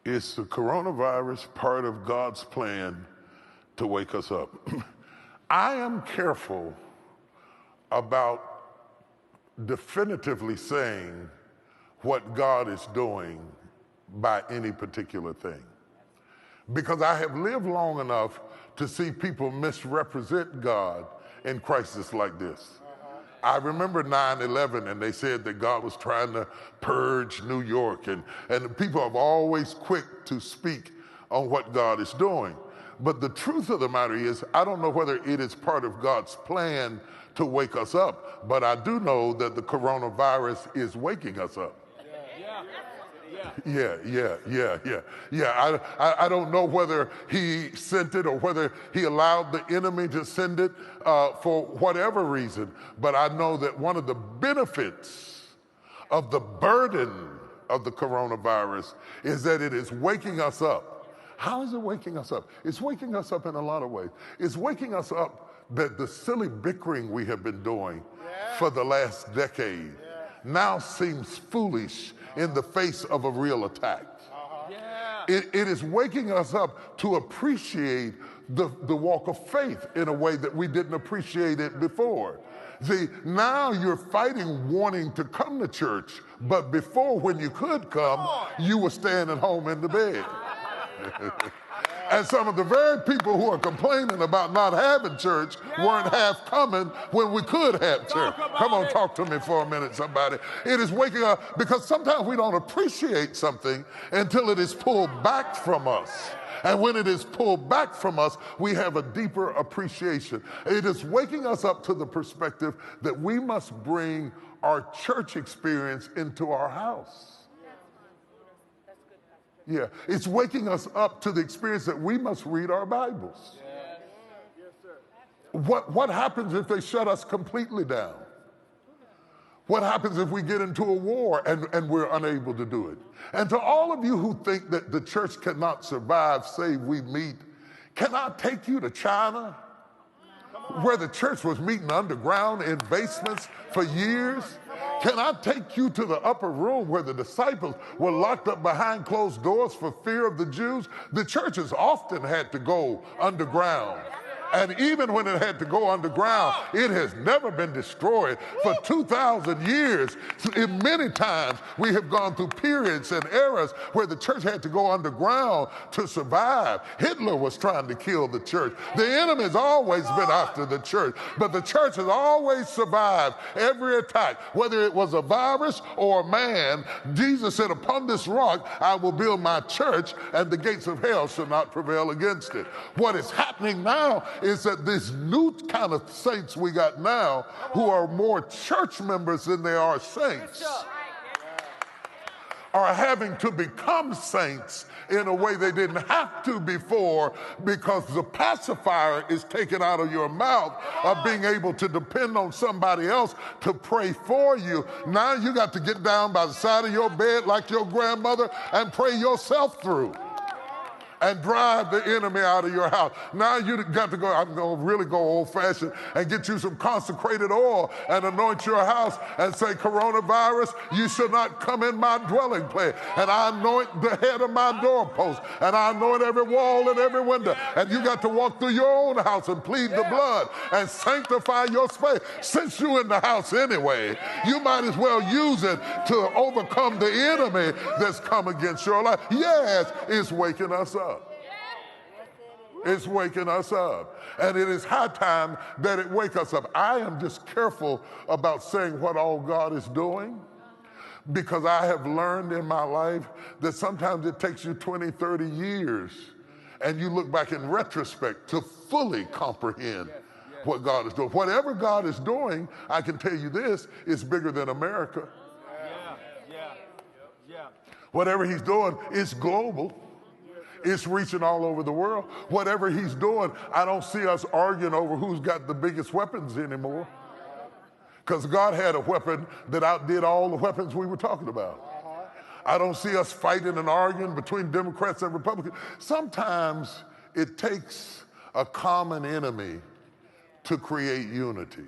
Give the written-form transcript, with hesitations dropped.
Is the coronavirus part of God's plan to wake us up? I am careful about definitively saying what God is doing by any particular thing, because I have lived long enough to see people misrepresent God in crises like this. I remember 9/11, and they said that God was trying to purge New York, and people are always quick to speak on what God is doing. But the truth of the matter is, I don't know whether it is part of God's plan to wake us up, but I do know that the coronavirus is waking us up. I don't know whether he sent it or whether he allowed the enemy to send it for whatever reason. But I know that one of the benefits of the burden of the coronavirus is that it is waking us up. How is it waking us up? It's waking us up in a lot of ways. It's waking us up that the silly bickering we have been doing for the last decade now seems foolish in the face of a real attack. It is waking us up to appreciate the walk of faith in a way that we didn't appreciate it before. See, now you're fighting wanting to come to church, but before, when you could come, you were staying at home in the bed. And some of the very people who are complaining about not having church weren't half coming when we could have church. Come on, talk to me for a minute, somebody. It is waking up, because sometimes we don't appreciate something until it is pulled back from us. And when it is pulled back from us, we have a deeper appreciation. It is waking us up to the perspective that we must bring our church experience into our house. Yeah, it's waking us up to the experience that we must read our Bibles. What happens if they shut us completely down? What happens if we get into a war and we're unable to do it? And to all of you who think that the church cannot survive save we meet, can I take you to China, where the church was meeting underground in basements for years? Can I take you to the upper room where the disciples were locked up behind closed doors for fear of the Jews? The churches often had to go underground. And even when it had to go underground, it has never been destroyed for 2,000 years. Many times we have gone through periods and eras where the church had to go underground to survive. Hitler was trying to kill the church. The enemy has always been after the church, but the church has always survived every attack, whether it was a virus or a man. Jesus said, upon this rock I will build my church, and the gates of hell shall not prevail against it. What is happening now is that this new kind of saints we got now, who are more church members than they are saints, are having to become saints in a way they didn't have to before, because the pacifier is taken out of your mouth of being able to depend on somebody else to pray for you. Now you got to get down by the side of your bed like your grandmother and pray yourself through and drive the enemy out of your house. Now you got to go, I'm going to really go old-fashioned and get you some consecrated oil and anoint your house and say, coronavirus, you shall not come in my dwelling place. And I anoint the head of my doorpost, and I anoint every wall and every window. And you got to walk through your own house and plead the blood and sanctify your space. Since you're in the house anyway, you might as well use it to overcome the enemy that's come against your life. Yes, it's waking us up. It's waking us up. And it is high time that it wake us up. I am just careful about saying what all God is doing, because I have learned in my life that sometimes it takes you 20, 30 years, and you look back in retrospect to fully comprehend what God is doing. Whatever God is doing, I can tell you this, is bigger than America. Whatever he's doing is global. It's reaching all over the world. Whatever he's doing, I don't see us arguing over who's got the biggest weapons anymore, because God had a weapon that outdid all the weapons we were talking about. I don't see us fighting and arguing between Democrats and Republicans. Sometimes it takes a common enemy to create unity.